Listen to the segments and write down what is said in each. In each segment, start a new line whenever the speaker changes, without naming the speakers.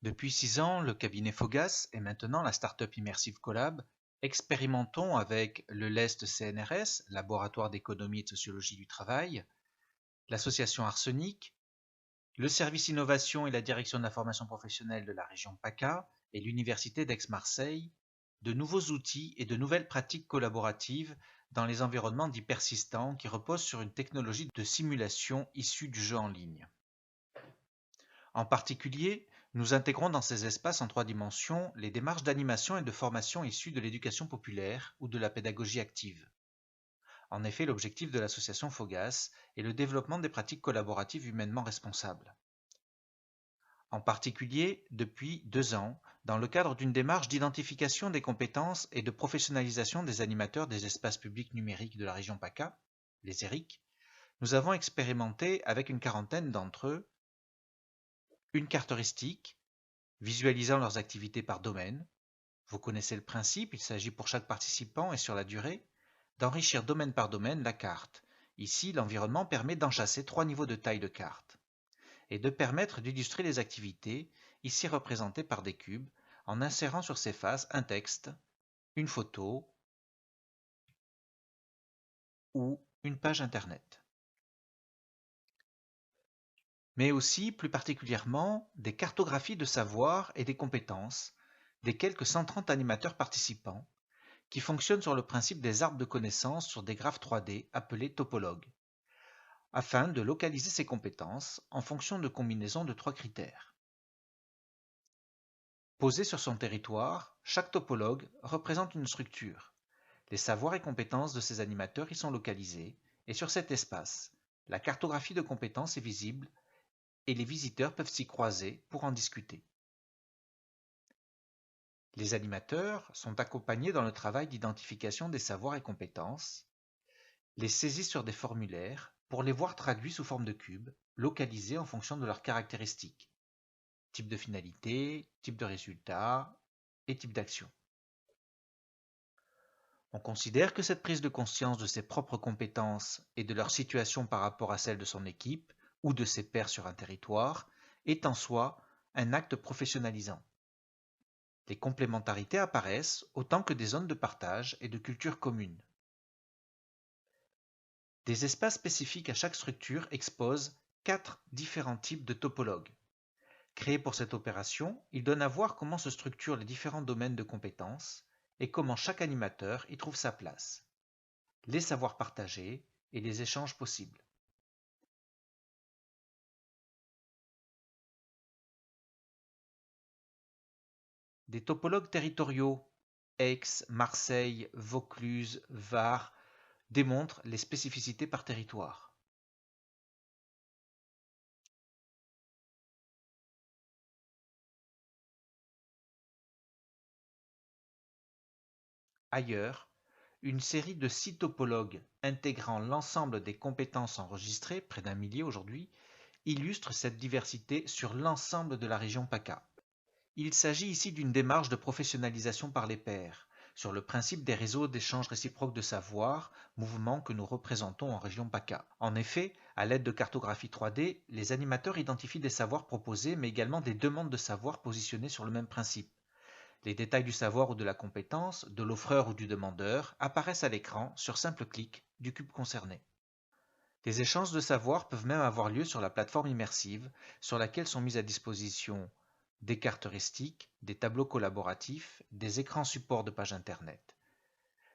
Depuis 6 ans, le cabinet Fogas et maintenant la start-up Immersive Collab expérimentons avec le LEST CNRS, Laboratoire d'économie et de sociologie du travail, l'association Arsenic, le service innovation et la direction de la formation professionnelle de la région PACA et l'université d'Aix-Marseille, de nouveaux outils et de nouvelles pratiques collaboratives dans les environnements dits persistants qui reposent sur une technologie de simulation issue du jeu en ligne. En particulier, nous intégrons dans ces espaces en 3 dimensions les démarches d'animation et de formation issues de l'éducation populaire ou de la pédagogie active. En effet, l'objectif de l'association Fogas est le développement des pratiques collaboratives humainement responsables. En particulier, depuis 2 ans, dans le cadre d'une démarche d'identification des compétences et de professionnalisation des animateurs des espaces publics numériques de la région PACA, les ERIC, nous avons expérimenté avec une quarantaine d'entre eux une carte heuristique visualisant leurs activités par domaine. Vous connaissez le principe, il s'agit pour chaque participant et sur la durée d'enrichir domaine par domaine la carte. Ici, l'environnement permet d'enchasser 3 niveaux de taille de carte et de permettre d'illustrer les activités, ici représentées par des cubes, en insérant sur ces faces un texte, une photo ou une page internet. Mais aussi, plus particulièrement, des cartographies de savoir et des compétences des quelques 130 animateurs participants qui fonctionnent sur le principe des arbres de connaissances sur des graphes 3D appelés topologues, afin de localiser ces compétences en fonction de combinaisons de 3 critères. Posé sur son territoire, chaque topologue représente une structure. Les savoirs et compétences de ces animateurs y sont localisés, et sur cet espace, la cartographie de compétences est visible et les visiteurs peuvent s'y croiser pour en discuter. Les animateurs sont accompagnés dans le travail d'identification des savoirs et compétences, les saisissent sur des formulaires pour les voir traduits sous forme de cubes, localisés en fonction de leurs caractéristiques, type de finalité, type de résultat et type d'action. On considère que cette prise de conscience de ses propres compétences et de leur situation par rapport à celle de son équipe ou de ses pairs sur un territoire est en soi un acte professionnalisant. Les complémentarités apparaissent autant que des zones de partage et de culture commune. Des espaces spécifiques à chaque structure exposent 4 différents types de topologues. Créés pour cette opération, ils donnent à voir comment se structurent les différents domaines de compétences et comment chaque animateur y trouve sa place, les savoirs partagés et les échanges possibles. Des topologues territoriaux, Aix, Marseille, Vaucluse, Var, démontrent les spécificités par territoire. Ailleurs, une série de 6 topologues intégrant l'ensemble des compétences enregistrées, près d'1 millier aujourd'hui, illustre cette diversité sur l'ensemble de la région PACA. Il s'agit ici d'une démarche de professionnalisation par les pairs, sur le principe des réseaux d'échange réciproque de savoir, mouvement que nous représentons en région PACA. En effet, à l'aide de cartographie 3D, les animateurs identifient des savoirs proposés, mais également des demandes de savoir positionnées sur le même principe. Les détails du savoir ou de la compétence, de l'offreur ou du demandeur, apparaissent à l'écran sur simple clic du cube concerné. Des échanges de savoir peuvent même avoir lieu sur la plateforme immersive, sur laquelle sont mises à disposition des cartes heuristiques, des tableaux collaboratifs, des écrans supports de pages internet.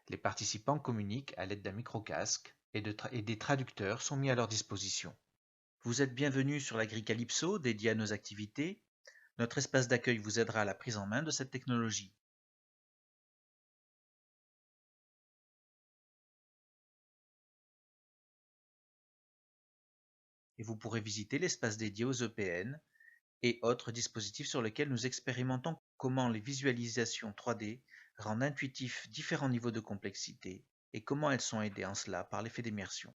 Les participants communiquent à l'aide d'un micro-casque et des traducteurs sont mis à leur disposition. Vous êtes bienvenus sur la grille Calypso dédiée à nos activités. Notre espace d'accueil vous aidera à la prise en main de cette technologie. Et vous pourrez visiter l'espace dédié aux EPN et autres dispositifs sur lesquels nous expérimentons comment les visualisations 3D rendent intuitifs différents niveaux de complexité et comment elles sont aidées en cela par l'effet d'immersion.